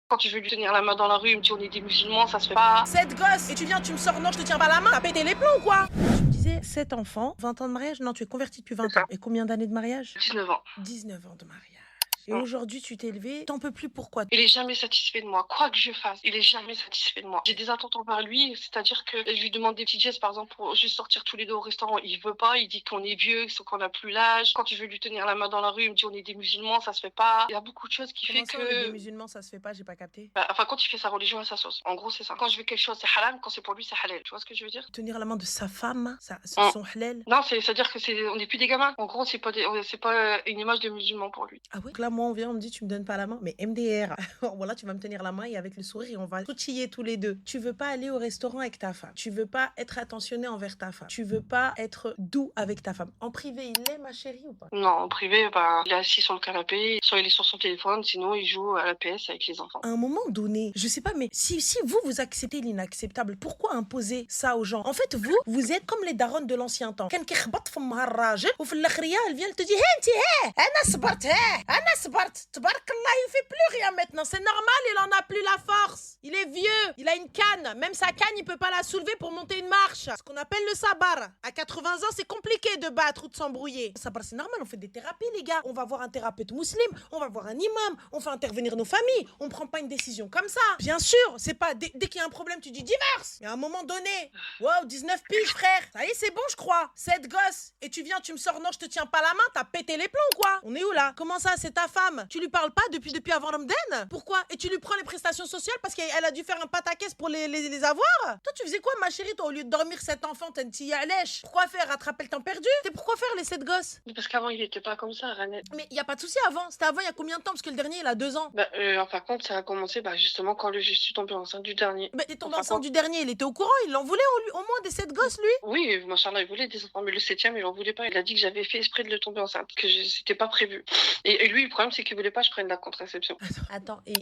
Quand tu veux lui tenir la main dans la rue, il me dit on est des musulmans, ça se fait pas. Cette gosse, et tu viens, tu me sors, non, je te tiens pas la main, t'as pété les plombs ou quoi? Tu me disais 7 enfants, 20 ans de mariage? Non, tu es converti depuis C'est 20 ans. ça, Et combien d'années de mariage? 19 ans. 19 ans de mariage. Et Mm. aujourd'hui, tu t'es élevé, t'en peux plus, pourquoi? Il est jamais satisfait de moi, quoi que je fasse, il est jamais satisfait de moi. J'ai des attentes envers lui, c'est-à-dire que je lui demande des petits gestes, par exemple, pour juste sortir tous les deux au restaurant, il veut pas, il dit qu'on est vieux, qu'on n'a plus l'âge. Quand tu veux lui tenir la main dans la rue, il me dit on est des musulmans, ça se fait pas. Il y a beaucoup de choses qui Comment fait ça, on est des que... musulmans, ça se fait pas, j'ai pas capté. Bah, enfin, quand il fait sa religion et sa sauce. En gros, c'est ça. Quand je veux quelque chose, c'est halal, quand c'est pour lui, c'est halal. Tu vois ce que je veux dire? Tenir la main de sa femme, ça, Mm. son halal. Non, c'est-à-dire que on n'est plus des gamins. En gros, c'est pas une image de musulman pour lui. Ah ouais? Donc là, moi, on vient, on me dit, tu me donnes pas la main. Mais MDR, voilà, tu vas me tenir la main et avec le sourire, et on va tout chiller tous les deux. Tu veux pas aller au restaurant avec ta femme. Tu veux pas être attentionné envers ta femme. Tu veux pas être doux avec ta femme. En privé, il est ma chérie ou pas? Non, en privé, bah, il est assis sur le canapé, soit il est sur son téléphone, sinon il joue à la PS avec les enfants. À un moment donné, je sais pas, mais si vous, vous acceptez l'inacceptable, pourquoi imposer ça aux gens? En fait, vous êtes comme les darons de l'ancien temps. كان كيخبط فمها الراجل وفي الاخريه elle vient elle te dit hey انت hey انا صبرت hey انا صبرت تبارك الله il fait plus rien maintenant, c'est normal, il en a plus la force, il est vieux, il a une canne, même sa canne il peut pas la soulever pour monter une marche, ce qu'on appelle le sabar. À 80 ans c'est compliqué de battre ou de s'embrouiller. Sabar c'est normal, on fait des thérapies les gars, on va voir un thérapeute musulman, on va voir un imam, on fait intervenir nos familles, on prend pas une décision comme ça. Bien sûr, c'est pas dès qu'il y a un problème tu dis divorce. Mais à un moment donné, wow, 19 piges frère, ça y est c'est bon je crois, 7 gosses, et tu viens tu me sors non je te tiens pas la main, t'as pété les plombs quoi. On est où là? Comment ça, c'est ta femme? Tu lui parles pas depuis avant Ramadan? Pourquoi? Et tu lui prends les prestations sociales parce qu'elle a dû faire un pataquès pour les avoir? Toi tu faisais quoi ma chérie, toi, au lieu de dormir cet enfant t'as une tille à lèche? Pourquoi faire? Rattraper le temps perdu? C'est pourquoi faire les 7 gosses? Parce qu'avant, il était pas comme ça, Ranette. Mais y a pas de souci avant, c'était avant il y a combien de temps? Parce que le dernier il a 2 ans. Bah, enfin, quand ça a commencé, bah, justement, quand je suis tombée enceinte du dernier. Mais t'es tombée Enfin, enceinte du dernier, il était au courant, il en voulait au moins des 7 gosses lui? Oui, machallah, il voulait des enfants, mais le septième, il en voulait pas. Il a dit que j'avais fait exprès de le tomber enceinte, que c'était pas prévu. Et lui, le problème, c'est qu'il voulait pas que je prenne la contraception. Attends, et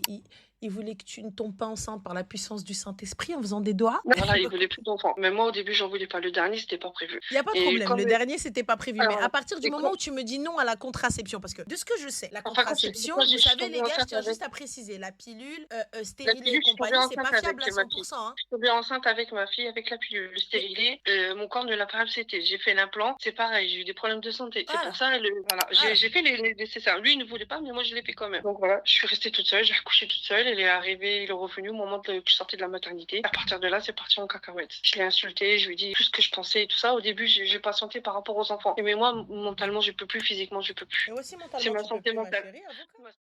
il voulait que tu ne tombes pas enceinte par la puissance du Saint-Esprit en faisant des doigts? Voilà, il voulait plus d'enfants. Mais moi, au début, j'en voulais pas. Le dernier, c'était pas prévu. Il y a pas de Et problème, comme le dernier c'était pas prévu. Mais alors, à partir du et moment quand où tu me dis non à la contraception, parce que de ce que je sais, la enfin, contraception, quand vous je suis savez tombée les gars, je enceinte tiens avec juste à préciser, la pilule la stérilée et pilule, je suis tombée compagnie, c'est pas enceinte fiable à avec ma fille. 100%, hein. Je suis tombée enceinte avec ma fille, avec la pilule. Le Mais, stérilet, mon corps ne l'a pas accepté. J'ai fait l'implant, c'est pareil, j'ai eu des problèmes de santé. C'est voilà, pour ça, voilà, voilà. j'ai fait les nécessaires. Lui, il ne voulait pas, mais moi, je l'ai fait quand même. Donc voilà, je suis restée toute seule, j'ai accouché toute seule. Elle est arrivée, il est revenu au moment que je sortais de la maternité. À partir de là, c'est parti en cacahuète. Je l'ai insulté, je lui ai dit tout ce que je pensais et tout ça. Au début, j'ai patienté par rapport aux enfants. Mais moi, mentalement, je peux plus, physiquement, je peux plus. Et aussi C'est mentalement, ma tu peux santé plus, ma mentale. chérie, avoue que-